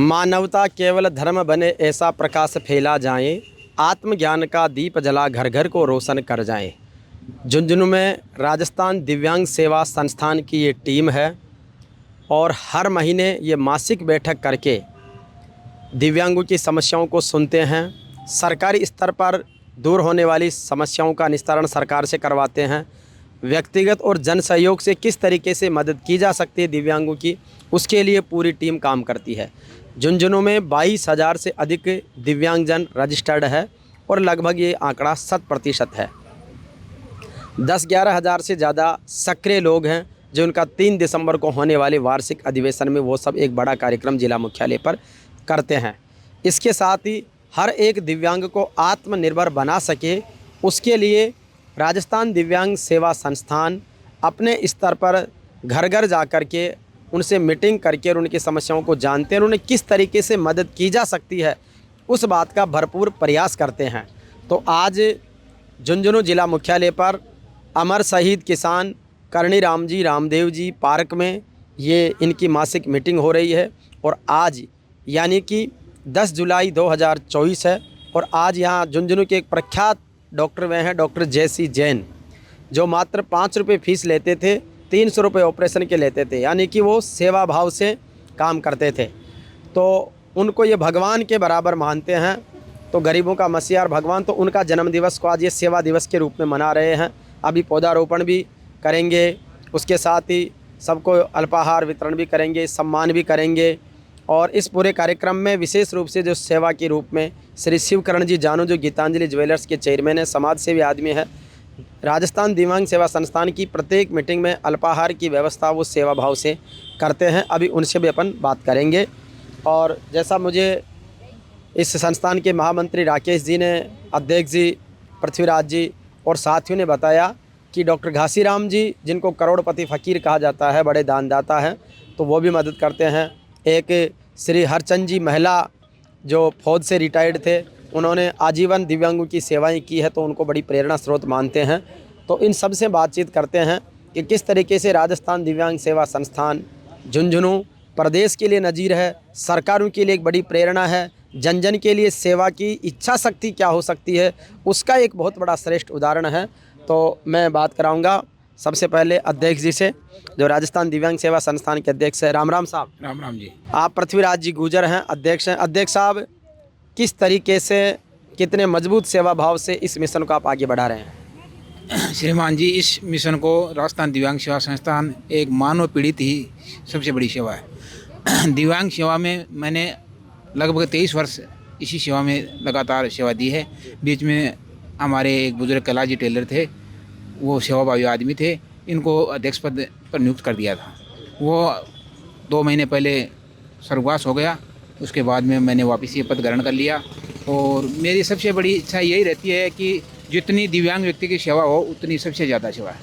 मानवता केवल धर्म बने ऐसा प्रकाश फैला जाए, आत्मज्ञान का दीप जला घर घर को रोशन कर जाए। झुंझुनू में राजस्थान दिव्यांग सेवा संस्थान की ये टीम है और हर महीने ये मासिक बैठक करके दिव्यांगों की समस्याओं को सुनते हैं। सरकारी स्तर पर दूर होने वाली समस्याओं का निस्तारण सरकार से करवाते हैं। व्यक्तिगत और जन सहयोग से किस तरीके से मदद की जा सकती है दिव्यांगों की, उसके लिए पूरी टीम काम करती है। झुंझुनू में 22,000 से अधिक दिव्यांगजन रजिस्टर्ड है और लगभग ये आंकड़ा 100% है। 10-11 हज़ार से ज़्यादा सक्रिय लोग हैं जो उनका 3 दिसंबर को होने वाले वार्षिक अधिवेशन में वो सब एक बड़ा कार्यक्रम जिला मुख्यालय पर करते हैं। इसके साथ ही हर एक दिव्यांग को आत्मनिर्भर बना सके, उसके लिए राजस्थान दिव्यांग सेवा संस्थान अपने स्तर पर घर घर जा कर के उनसे मीटिंग करके और उनकी समस्याओं को जानते हैं और उन्हें किस तरीके से मदद की जा सकती है उस बात का भरपूर प्रयास करते हैं। तो आज झुंझुनू जिला मुख्यालय पर अमर शहीद किसान करणी राम जी रामदेव जी पार्क में ये इनकी मासिक मीटिंग हो रही है और आज यानी कि 10 जुलाई 2024 है और आज यहाँ झुंझुनू के एक प्रख्यात डॉक्टर वे हैं डॉक्टर जयसी जैन, जो मात्र 5 रुपये फीस लेते थे, 300 रुपये ऑपरेशन के लेते थे, यानी कि वो सेवा भाव से काम करते थे। तो उनको ये भगवान के बराबर मानते हैं। तो गरीबों का मसीहा और भगवान, तो उनका जन्म दिवस को आज ये सेवा दिवस के रूप में मना रहे हैं। अभी पौधारोपण भी करेंगे, उसके साथ ही सबको अल्पाहार वितरण भी करेंगे, सम्मान भी करेंगे। और इस पूरे कार्यक्रम में विशेष रूप से जो सेवा के रूप में श्री शिवकरण जी जानू, जो गीतांजलि ज्वेलर्स के चेयरमैन हैं, समाज सेवी आदमी है, राजस्थान दिव्यांग सेवा संस्थान की प्रत्येक मीटिंग में अल्पाहार की व्यवस्था वो सेवा भाव से करते हैं। अभी उनसे भी अपन बात करेंगे। और जैसा मुझे इस संस्थान के महामंत्री राकेश जी ने, अध्यक्ष जी पृथ्वीराज जी और साथियों ने बताया कि डॉक्टर घासीराम जी, जिनको करोड़पति फ़कीर कहा जाता है, बड़े दानदाता हैं, तो वो भी मदद करते हैं। एक श्री हरचंद जी महिला जो फौज से रिटायर्ड थे, उन्होंने आजीवन दिव्यांगों की सेवाएं की है, तो उनको बड़ी प्रेरणा स्रोत मानते हैं। तो इन सब से बातचीत करते हैं कि किस तरीके से राजस्थान दिव्यांग सेवा संस्थान झुंझुनू प्रदेश के लिए नज़ीर है, सरकारों के लिए एक बड़ी प्रेरणा है, जन जन के लिए सेवा की इच्छा शक्ति क्या हो सकती है उसका एक बहुत बड़ा श्रेष्ठ उदाहरण है। तो मैं बात कराऊंगा सबसे पहले अध्यक्ष जी से, जो राजस्थान दिव्यांग सेवा संस्थान के अध्यक्ष है। राम राम साहब। राम राम जी। आप पृथ्वीराज जी गुजर हैं, अध्यक्ष हैं। अध्यक्ष साहब, किस तरीके से, कितने मजबूत सेवा भाव से इस मिशन को आप आगे बढ़ा रहे हैं? श्रीमान जी, इस मिशन को राजस्थान दिव्यांग सेवा संस्थान एक मानव पीड़ित ही सबसे बड़ी सेवा है। दिव्यांग सेवा में मैंने लगभग 23 वर्ष इसी सेवा में लगातार सेवा दी है। बीच में हमारे एक बुजुर्ग कैलाश जी टेलर थे, वो सेवाभावी आदमी थे, इनको अध्यक्ष पद पर नियुक्त कर दिया था। वो 2 महीने पहले स्वर्गवास हो गया, उसके बाद में मैंने वापस ये पद ग्रहण कर लिया। और मेरी सबसे बड़ी इच्छा यही रहती है कि जितनी दिव्यांग व्यक्ति की सेवा हो उतनी सबसे ज़्यादा सेवा है।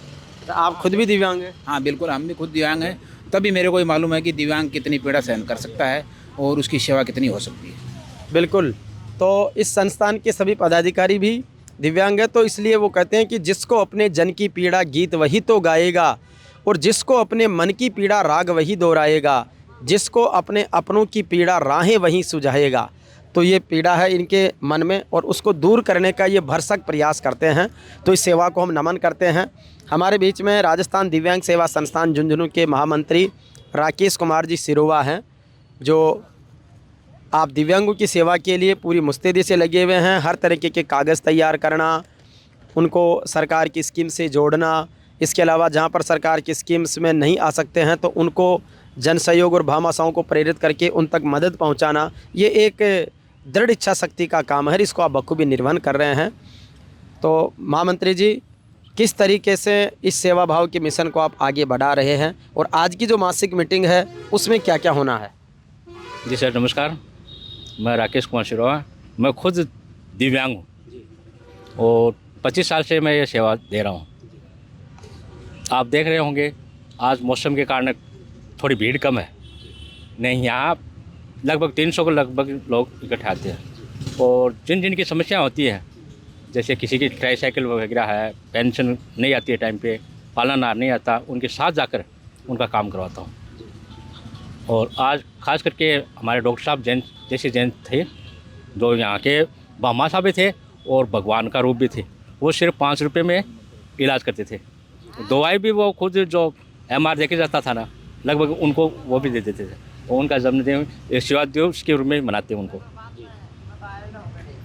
तो आप खुद भी दिव्यांग हैं? हाँ बिल्कुल, हम भी खुद दिव्यांग हैं, तभी मेरे को ये मालूम है कि दिव्यांग कितनी पीड़ा सहन कर सकता है और उसकी सेवा कितनी हो सकती है। बिल्कुल। तो इस संस्थान के सभी पदाधिकारी भी दिव्यांग है, तो इसलिए वो कहते हैं कि जिसको अपने जन की पीड़ा गीत वही तो गाएगा और जिसको अपने मन की पीड़ा राग वही दोहराएगा, जिसको अपने अपनों की पीड़ा राहें वही सुझाएगा। तो ये पीड़ा है इनके मन में और उसको दूर करने का ये भरसक प्रयास करते हैं। तो इस सेवा को हम नमन करते हैं। हमारे बीच में राजस्थान दिव्यांग सेवा संस्थान झुंझुनू के महामंत्री राकेश कुमार जी सिरोवा हैं, जो आप दिव्यांगों की सेवा के लिए पूरी मुस्तैदी से लगे हुए हैं। हर तरीके के कागज़ तैयार करना, उनको सरकार की स्कीम से जोड़ना, इसके अलावा जहां पर सरकार की स्कीम्स में नहीं आ सकते हैं तो उनको जन सहयोग और भामाशाओं को प्रेरित करके उन तक मदद पहुंचाना, ये एक दृढ़ इच्छा शक्ति का काम है। इसको आप बखूबी निर्वहन कर रहे हैं। तो महामंत्री जी, किस तरीके से इस सेवा भाव के मिशन को आप आगे बढ़ा रहे हैं और आज की जो मासिक मीटिंग है उसमें क्या क्या होना है? जी सर, नमस्कार। मैं राकेश कुमार सिरोवा, मैं खुद दिव्यांग हूँ और 25 साल से मैं ये सेवा दे रहा हूँ। आप देख रहे होंगे आज मौसम के कारण थोड़ी भीड़ कम है, नहीं यहाँ लगभग 300 को लगभग लोग इकट्ठे आते हैं। और जिन जिन की समस्या होती है, जैसे किसी की ट्राईसाइकिल वगैरह है, पेंशन नहीं आती है टाइम पे, पालनहार नहीं आता, उनके साथ जाकर उनका काम करवाता हूँ। और आज खास करके हमारे डॉक्टर साहब जैसे जैन थे, जो यहाँ के ब्रह्मा साहब भी थे और भगवान का रूप भी थे। वो सिर्फ 5 रुपये में इलाज करते थे। दवाई भी वो खुद जो MR देखे जाता था ना, लगभग उनको वो भी दे देते थे। और उनका जन्मदिन एक सेवा दिवस के रूप में मनाते हैं उनको।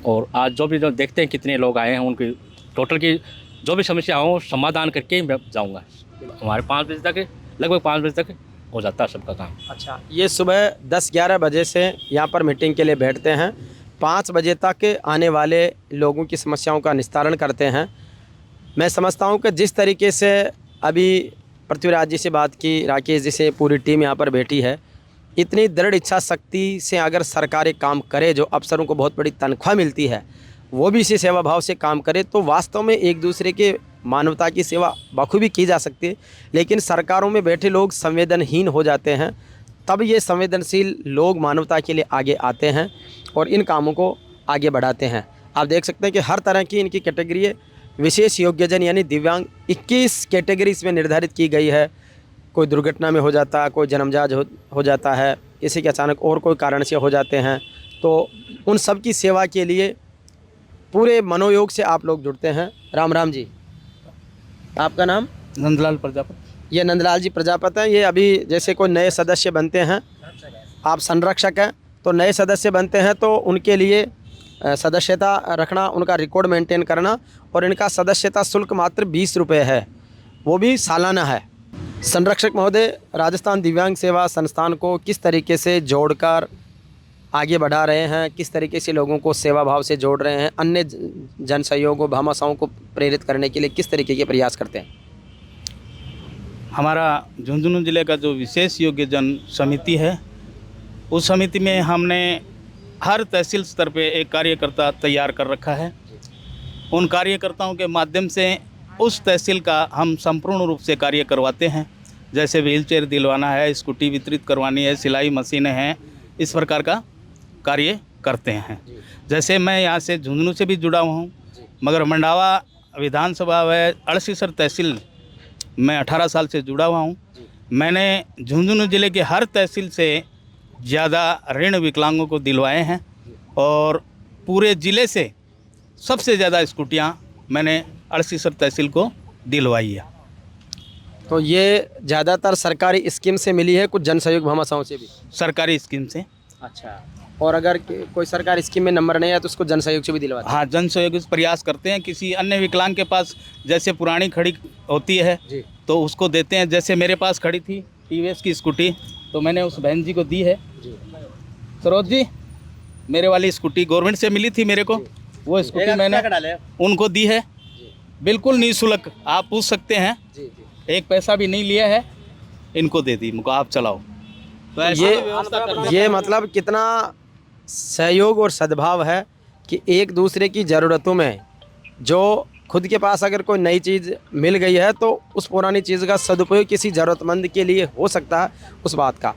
और आज जो देखते हैं कितने लोग आए हैं, उनकी टोटल की जो भी समस्या हो समाधान करके ही मैं जाऊँगा। हमारे 5 बजे तक, लगभग 5 बजे तक हो जाता है सबका काम। अच्छा, ये सुबह 10-11 बजे से यहाँ पर मीटिंग के लिए बैठते हैं, 5 बजे तक आने वाले लोगों की समस्याओं का निस्तारण करते हैं। मैं समझता हूँ कि जिस तरीके से अभी पृथ्वीराज जी से बात की, राकेश जी से, पूरी टीम यहाँ पर बैठी है, इतनी दृढ़ इच्छा शक्ति से अगर सरकारी काम करे, जो अफसरों को बहुत बड़ी तनख्वाह मिलती है, वो भी इसी सेवा भाव से काम करे, तो वास्तव में एक दूसरे के मानवता की सेवा बखूबी की जा सकती है। लेकिन सरकारों में बैठे लोग संवेदनहीन हो जाते हैं, तब ये संवेदनशील लोग मानवता के लिए आगे आते हैं और इन कामों को आगे बढ़ाते हैं। आप देख सकते हैं कि हर तरह की इनकी कैटेगरी है। विशेष योग्यजन यानी दिव्यांग 21 कैटेगरीज में निर्धारित की गई है। कोई दुर्घटना में हो जाता है, कोई जन्मजात हो जाता है, किसी के अचानक और कोई कारण से हो जाते हैं, तो उन सब की सेवा के लिए पूरे मनोयोग से आप लोग जुड़ते हैं। राम राम जी, आपका नाम? नंदलाल प्रजापति। ये नंदलाल जी प्रजापति हैं। ये अभी जैसे कोई नए सदस्य बनते हैं, आप संरक्षक हैं, तो नए सदस्य बनते हैं तो उनके लिए सदस्यता रखना, उनका रिकॉर्ड मेंटेन करना, और इनका सदस्यता शुल्क मात्र 20 रुपये है, वो भी सालाना है। संरक्षक महोदय, राजस्थान दिव्यांग सेवा संस्थान को किस तरीके से जोड़कर आगे बढ़ा रहे हैं, किस तरीके से लोगों को सेवा भाव से जोड़ रहे हैं, अन्य जन सहयोगों भामाशाओं को प्रेरित करने के लिए किस तरीके के प्रयास करते हैं? हमारा झुंझुनू जिले का जो विशेष योग्य जन समिति है, उस समिति में हमने हर तहसील स्तर पे एक कार्यकर्ता तैयार कर रखा है। उन कार्यकर्ताओं के माध्यम से उस तहसील का हम संपूर्ण रूप से कार्य करवाते हैं। जैसे व्हीलचेयर दिलवाना है, स्कूटी वितरित करवानी है, सिलाई मशीनें हैं, इस प्रकार का कार्य करते हैं। जैसे मैं यहाँ से झुंझुनू से भी जुड़ा हुआ हूँ, मगर मंडावा विधानसभा व अड़सीसर तहसील मैं 18 साल से जुड़ा हुआ हूँ। मैंने झुंझुनू जिले के हर तहसील से ज़्यादा ऋण विकलांगों को दिलवाए हैं और पूरे ज़िले से सबसे ज़्यादा स्कूटियाँ मैंने अड़सीसर तहसील को दिलवाई है। तो ये ज़्यादातर सरकारी स्कीम से मिली है, कुछ जन सहयोग भामाशाओं से भी? सरकारी स्कीम से। अच्छा, और अगर कोई सरकारी स्कीम में नंबर नहीं है तो उसको जन सहयोग से भी दिलवाते हैं? हाँ, जन सहयोग से प्रयास करते हैं। किसी अन्य विकलांग के पास जैसे पुरानी खड़ी होती है जी, तो उसको देते हैं। जैसे मेरे पास खड़ी थी TVS की स्कूटी, तो मैंने उस बहन जी को दी है। सरोज जी, मेरे वाली स्कूटी गवर्नमेंट से मिली थी मेरे को, वो स्कूटी मैंने उनको दी है, बिल्कुल निःशुल्क। आप पूछ सकते हैं, एक पैसा भी नहीं लिया है, इनको दे दी, मुझको आप चलाओ। तो ये मतलब कितना सहयोग और सद्भाव है कि एक दूसरे की ज़रूरतों में, जो खुद के पास अगर कोई नई चीज़ मिल गई है तो उस पुरानी चीज़ का सदुपयोग किसी ज़रूरतमंद के लिए हो सकता है, उस बात का।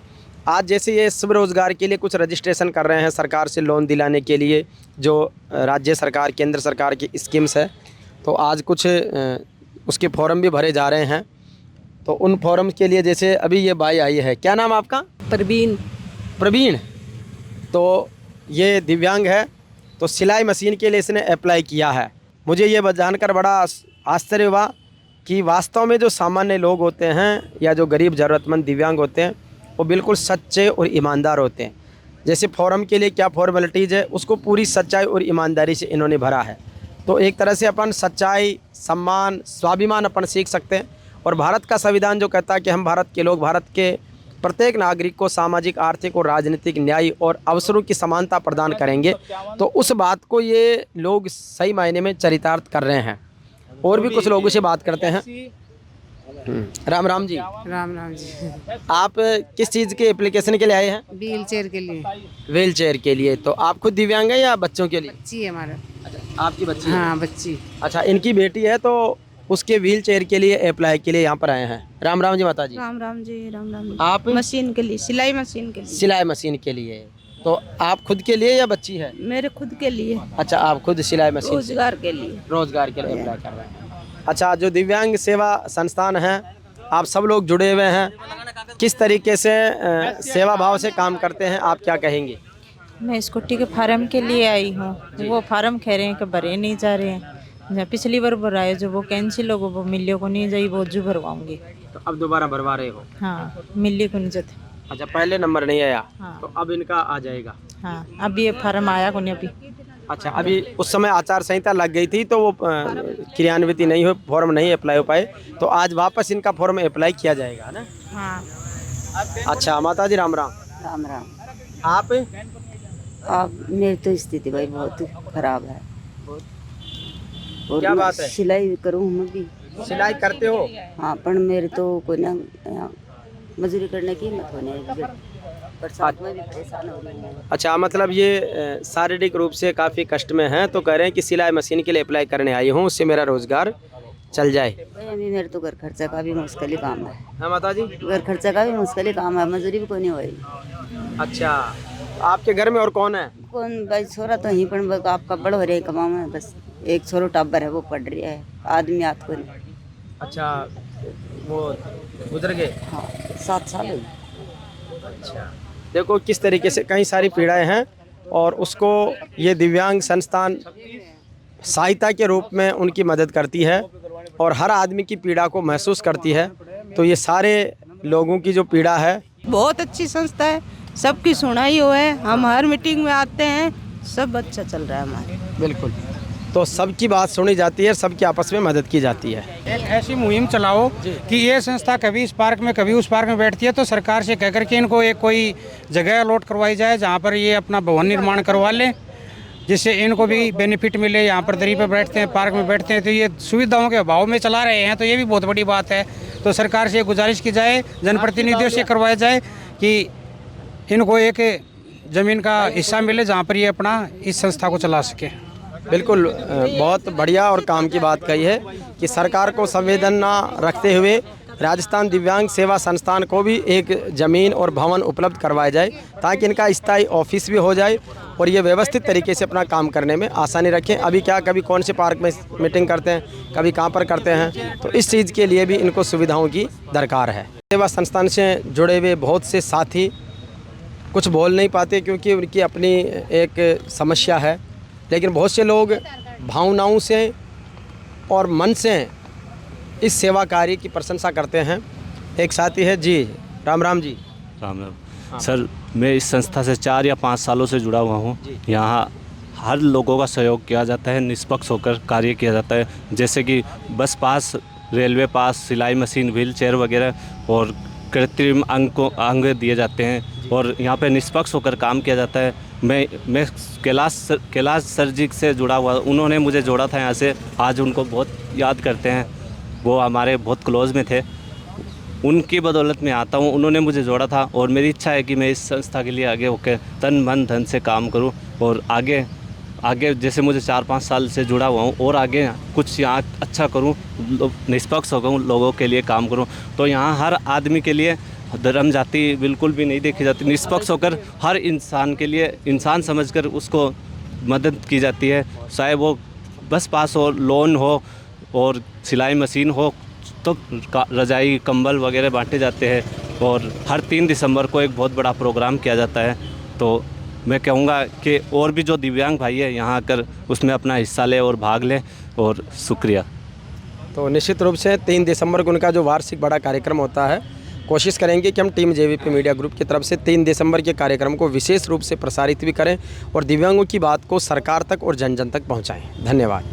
आज जैसे ये स्वरोजगार के लिए कुछ रजिस्ट्रेशन कर रहे हैं सरकार से लोन दिलाने के लिए, जो राज्य सरकार केंद्र सरकार की स्कीम्स है, तो आज कुछ उसके फॉर्म भी भरे जा रहे हैं। तो उन फॉर्म के लिए जैसे अभी ये बाई आई है, क्या नाम आपका? प्रवीण। तो ये दिव्यांग है, तो सिलाई मशीन के लिए इसने अप्लाई किया है। मुझे ये जानकर बड़ा आश्चर्य हुआ कि वास्तव में जो सामान्य लोग होते हैं या जो गरीब ज़रूरतमंद दिव्यांग होते हैं, वो बिल्कुल सच्चे और ईमानदार होते हैं। जैसे फॉर्म के लिए क्या फॉर्मेलिटीज़ है, उसको पूरी सच्चाई और ईमानदारी से इन्होंने भरा है। तो एक तरह से अपन सच्चाई, सम्मान, स्वाभिमान अपन सीख सकते हैं। और भारत का संविधान जो कहता है कि हम भारत के लोग, भारत के प्रत्येक नागरिक को सामाजिक, आर्थिक और राजनीतिक न्याय और अवसरों की समानता प्रदान करेंगे, तो उस बात को ये लोग सही मायने में चरितार्थ कर रहे हैं। और भी कुछ लोगों से बात करते हैं। राम राम जी। राम राम जी। आप किस चीज़ के एप्लीकेशन के लिए आए हैं? व्हील चेयर के लिए। व्हील चेयर के लिए। तो आप खुद दिव्यांग हैं या बच्चों के लिए? बच्ची है हमारा। अच्छा, आपकी बच्ची है? हाँ, बच्ची। अच्छा, इनकी बेटी है, तो उसके व्हील चेयर के लिए अप्लाई के लिए यहाँ पर आए हैं। राम राम जी माता जी। राम राम जी। राम राम जी। आप? मशीन के लिए, सिलाई मशीन के लिए। सिलाई मशीन के लिए। तो आप खुद के लिए या बच्ची है? मेरे खुद के लिए। अच्छा, आप खुद सिलाई मशीन, रोजगार के लिए। रोजगार के लिए अप्लाई कर रहे हैं। अच्छा, जो दिव्यांग सेवा संस्थान है आप सब लोग जुड़े हुए हैं, किस तरीके से सेवा भाव से काम करते हैं, आप क्या कहेंगे? मैं स्कूटी के फार्म के लिए आई हूँ। वो फार्म कह रहे हैं कि भरे नहीं जा रहे हैं। जहाँ पिछली बार भराए जो वो कैंसिल हो गो, वो मिलियो को नहीं जाई, वो जो भरवाऊंगी। तो अब दोबारा भरवा रहे हो? हाँ, मिली को नहीं जाते। अच्छा, पहले नंबर नहीं आया। हाँ। तो अब इनका आ जाएगा। हाँ, अभी ये फार्म आया को नहीं अभी। अच्छा, अभी उस समय आचार संहिता लग गई थी तो वो क्रियान्वित नहीं हो, फॉर्म नहीं अप्लाई हो पाए, तो आज वापस इनका फॉर्म अप्लाई किया जाएगा ना? हाँ। अच्छा, माता जी राम राम। राम राम। आप मेरी तो स्थिति भाई बहुत खराब है। और क्या बात है? सिलाई करूँ मैं भी। सिलाई करते हो? हाँ, पर मेरे तो कोई ना मजदूरी करने की हिम्मत होने बरसात में भी परेशान हो रही हूँ। अच्छा, मतलब ये शारीरिक रूप से काफ़ी कष्ट में हैं, तो कह रहे हैं कि सिलाई मशीन के लिए अप्लाई करने आई हूँ, उससे मेरा रोज़गार चल जाए। भाई अभी मेरे तो घर खर्चा का भी मुश्किल ही काम है। हाँ माता जी? घर खर्चा का भी मुश्किल ही काम है, मजदूरी भी कोई नहीं होगी। अच्छा, आपके घर में और कौन है? कौन भाई, छोरा तो यहीं पर आपका बड़ हो रहे कमा में, बस एक छोरो टाबर है, वो पढ़ रही है, आदमी हाथ को नहीं। अच्छा, वो गुजर गए? हाँ, 7 साल हुई। अच्छा, देखो किस तरीके से कई सारी पीड़ाएं हैं और उसको ये दिव्यांग संस्थान सहायता के रूप में उनकी मदद करती है और हर आदमी की पीड़ा को महसूस करती है। तो ये सारे लोगों की जो पीड़ा है, बहुत अच्छी संस्था है, सबकी सुनाई हो है, हम हर मीटिंग में आते हैं, सब अच्छा चल रहा है हमारे। बिल्कुल, तो सबकी बात सुनी जाती है, सबकी आपस में मदद की जाती है। एक ऐसी मुहिम चलाओ कि ये संस्था कभी इस पार्क में कभी उस पार्क में बैठती है, तो सरकार से कहकर के इनको एक कोई जगह अलॉट करवाई जाए जहाँ पर ये अपना भवन निर्माण करवा लें, जिससे इनको भी बेनिफिट मिले। यहाँ पर दरी पर बैठते हैं, पार्क में बैठते हैं, तो ये सुविधाओं के अभाव में चला रहे हैं, तो ये भी बहुत बड़ी बात है। तो सरकार से गुजारिश की जाए, जनप्रतिनिधियों से करवाया जाए कि इनको एक ज़मीन का हिस्सा मिले जहाँ पर ये अपना इस संस्था को चला सके। बिल्कुल, बहुत बढ़िया और काम की बात कही है कि सरकार को संवेदना रखते हुए राजस्थान दिव्यांग सेवा संस्थान को भी एक ज़मीन और भवन उपलब्ध करवाया जाए, ताकि इनका स्थायी ऑफिस भी हो जाए और ये व्यवस्थित तरीके से अपना काम करने में आसानी रखें। अभी क्या कभी कौन से पार्क में मीटिंग करते हैं, कभी कहाँ पर करते हैं, तो इस चीज़ के लिए भी इनको सुविधाओं की दरकार है। सेवा संस्थान से जुड़े हुए बहुत से साथी कुछ बोल नहीं पाते क्योंकि उनकी अपनी एक समस्या है, लेकिन बहुत से लोग भावनाओं से और मन से इस सेवा कार्य की प्रशंसा करते हैं। एक साथी है जी, राम राम जी। राम राम सर, मैं इस संस्था से 4 या 5 सालों से जुड़ा हुआ हूँ। यहाँ हर लोगों का सहयोग किया जाता है, निष्पक्ष होकर कार्य किया जाता है, जैसे कि बस पास, रेलवे पास, सिलाई मशीन, व्हील चेयर वगैरह और कृत्रिम अंग दिए जाते हैं और यहाँ पे निष्पक्ष होकर काम किया जाता है। मैं कैलाश सर जी से जुड़ा हुआ, उन्होंने मुझे जोड़ा था यहाँ से। आज उनको बहुत याद करते हैं, वो हमारे बहुत क्लोज में थे, उनकी बदौलत में आता हूँ। उन्होंने मुझे जोड़ा था और मेरी इच्छा है कि मैं इस संस्था के लिए आगे होकर तन मन धन से काम करूँ और आगे जैसे मुझे 4-5 साल से जुड़ा हुआ हूँ और आगे कुछ यहाँ अच्छा करूँ, निष्पक्ष होकर लोगों के लिए काम करूँ। तो यहाँ हर आदमी के लिए धर्म जाति बिल्कुल भी नहीं देखी जाती, निष्पक्ष होकर हर इंसान के लिए इंसान समझकर उसको मदद की जाती है। चाहे वो बस पास हो, लोन हो और सिलाई मशीन हो, तो रजाई कंबल वगैरह बांटे जाते हैं और हर 3 दिसंबर को एक बहुत बड़ा प्रोग्राम किया जाता है। तो मैं कहूँगा कि और भी जो दिव्यांग भाई है यहाँ आकर उसमें अपना हिस्सा लें और भाग लें, और शुक्रिया। तो निश्चित रूप से 3 दिसंबर को उनका जो वार्षिक बड़ा कार्यक्रम होता है, कोशिश करेंगे कि हम टीम जेवीपी मीडिया ग्रुप की तरफ से 3 दिसंबर के कार्यक्रम को विशेष रूप से प्रसारित भी करें और दिव्यांगों की बात को सरकार तक और जन जन तक पहुँचाएँ। धन्यवाद।